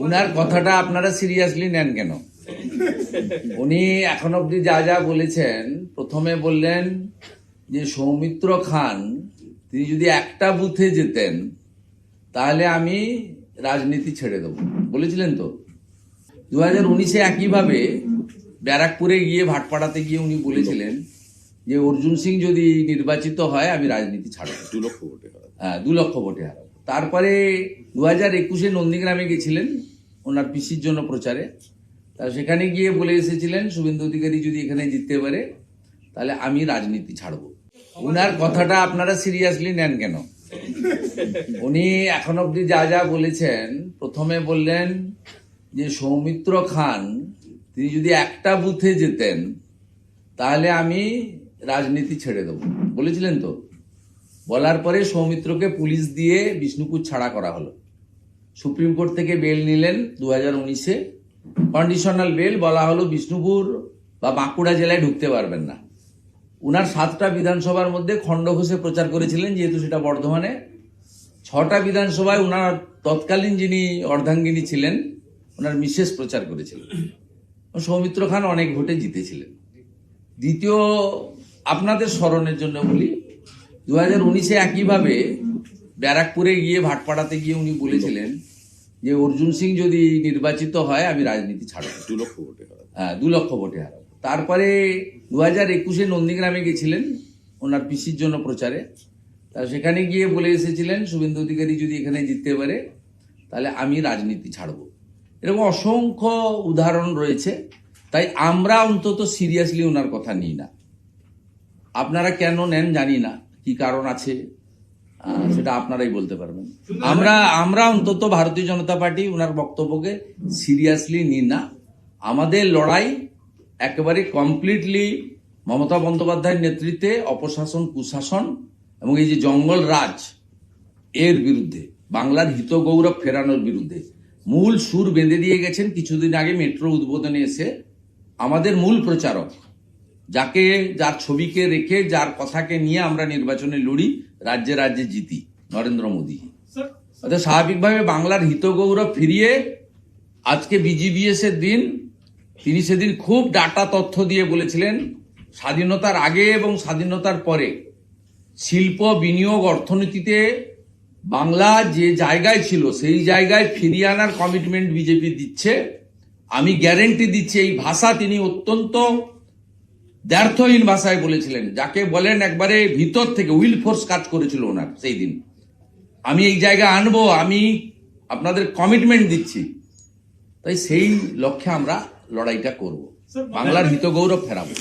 উনার কথাটা আপনারা সিরিয়াসলি নেন কেন? উনি এখন অব্দি যা যা বলেছেন, প্রথমে বললেন যে সৌমিত্র খান তিনি যদি একটা বুথে যেতেন তাহলে আমি রাজনীতি ছেড়ে দেবো বলেছিলেন তো। 2019-এ একইভাবে ব্যারাকপুরে গিয়ে ভাটপাড়াতে গিয়ে উনি বলেছিলেন যে অর্জুন সিং যদি নির্বাচিত হয় আমি রাজনীতি ছাড়বো, 2 লক্ষ ভোটে হারাবে। হ্যাঁ 2 লক্ষ ভোটে হারাবো। তারপরে 2021-এ নন্দীগ্রামে গেছিলেন ওনার পিসির জন্য প্রচারে, তা সেখানে গিয়ে বলে এসেছিলেন শুভেন্দু অধিকারী যদি এখানে জিততে পারে তাহলে আমি রাজনীতি ছাড়বো। উনার কথাটা আপনারা সিরিয়াসলি নেন কেন? উনি এখন অব্দি যা যা বলেছেন, প্রথমে বললেন যে সৌমিত্র খান তিনি যদি একটা বুথে যেতেন তাহলে আমি রাজনীতি ছেড়ে দেবো বলেছিলেন তো। বলার পরে সৌমিত্রকে পুলিশ দিয়ে বিষ্ণুপুর ছাড়া করা হলো। সুপ্রিম কোর্ট থেকে বেল নিলেন 2019-এ, কন্ডিশনাল বেল, বলা হলো বিষ্ণুপুর বা বাঁকুড়া জেলায় ঢুকতে পারবেন না। উনার 7টা বিধানসভার মধ্যে খণ্ডঘোষে প্রচার করেছিলেন, যেহেতু সেটা বর্ধমানে। 6টা বিধানসভায় উনার তৎকালীন যিনি অর্ধাঙ্গিনী ছিলেন ওনার মিসেস প্রচার করেছিলেন। সৌমিত্র খান অনেক ভোটে জিতেছিলেন। দ্বিতীয়, আপনাদের স্মরণের জন্য বলি, 2019-এ একইভাবে ব্যারাকপুরে গিয়ে ভাটপাড়াতে গিয়ে উনি বলেছিলেন যে অর্জুন সিং যদি নির্বাচিত হয় আমি রাজনীতি ছাড়বো, 2 লক্ষ ভোটে হারাবে। হ্যাঁ 2 লক্ষ ভোটে হারাবো। তারপরে 2021-এ নন্দীগ্রামে গেছিলেন ওনার পিসির জন্য প্রচারে, তা সেখানে গিয়ে বলে এসেছিলেন শুভেন্দু অধিকারী যদি এখানে জিততে পারে তাহলে আমি রাজনীতি ছাড়বো। এরকম অসংখ্য উদাহরণ রয়েছে। তাই আমরা অন্তত সিরিয়াসলি ওনার কথা নিই না। আপনারা কেন নেন জানি না, কি কারণ আছে সেটা আপনারাই বলতে পারবেন। আমরা অন্তত ভারতীয় জনতা পার্টি ওনার বক্তব্যকে সিরিয়াসলি নিই না। আমাদের লড়াই একেবারে কমপ্লিটলি মমতা বন্দ্যোপাধ্যায়ের নেতৃত্বে অপশাসন, কুশাসন এবং এই যে জঙ্গল রাজ এর বিরুদ্ধে, বাংলার হিত গৌরব ফেরানোর বিরুদ্ধে। মূল সুর বেঁধে দিয়ে গেছেন কিছুদিন আগে মেট্রো উদ্বোধনে এসে আমাদের মূল প্রচারক, যার ছবিকে রেখে, যার কথাকে নিয়ে আমরা নির্বাচনে লড়ি, রাজ্যে রাজ্যে জিতি, নরেন্দ্র মোদী। অর্থাৎ স্বাভাবিকভাবে বাংলার হিত গৌরব ফিরিয়ে আজকে বিজিবিএস এর দিন, তিনি সেদিন খুব ডাটা তথ্য দিয়ে বলেছিলেন স্বাধীনতার আগে এবং স্বাধীনতার পরে শিল্প, বিনিয়োগ, অর্থনীতিতে বাংলা যে জায়গায় ছিল সেই জায়গায় ফিরিয়ে আনার কমিটমেন্ট বিজেপি দিচ্ছে। আমি গ্যারেন্টি দিচ্ছি। এই ভাষা তিনি অত্যন্ত দ্ব্যর্থহীন ভাষায় বলেছিলেন, যাকে বলেন একবারে ভিতর থেকে উইল ফোর্স কাজ করেছিল ওনার সেই দিন। আমি এই জায়গা আনবো, আমি আপনাদের কমিটমেন্ট দিচ্ছি। তাই সেই লক্ষ্যে আমরা লড়াইটা করব, বাংলার হিত গৌরব ফেরাবো।